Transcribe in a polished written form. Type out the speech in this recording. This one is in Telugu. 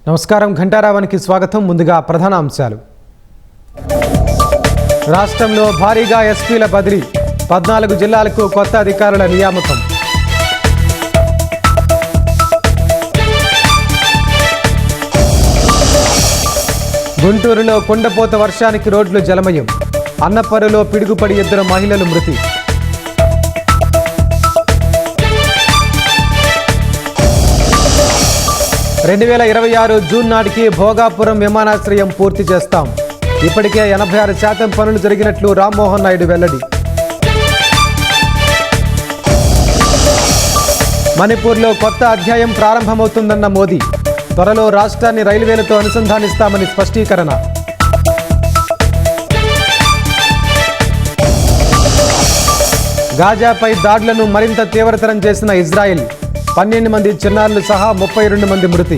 నమస్కారం ఘంటారావానికి స్వాగతం. ముందుగా ప్రధాన అంశాలు. రాష్ట్రంలో భారీగా ఎస్పీల బదిలీ, 14 జిల్లాలకు కొత్త అధికారుల నియామకం. గుంటూరులో కుండపోత వర్షానికి రోడ్లు జలమయం, అన్నపరులో పిడుగుపడి 2 మహిళలు మృతి. జూన్ నాటికి భోగాపురం విమానాశ్రయం పూర్తి చేస్తాం. ఇప్పటికే 86% పనులు జరిగినట్లు రామ్మోహన్ నాయుడు వెల్లడి. మణిపూర్లో కొత్త అధ్యాయం ప్రారంభమవుతుందన్న మోదీ. త్వరలో రాష్ట్రాన్ని రైల్వేలతో అనుసంధానిస్తామని స్పష్టీకరణ. గాజాపై దాడులను మరింత తీవ్రతరం చేసిన ఇజ్రాయెల్. 12 మంది చిన్నారులు సహా 32 మంది మృతి.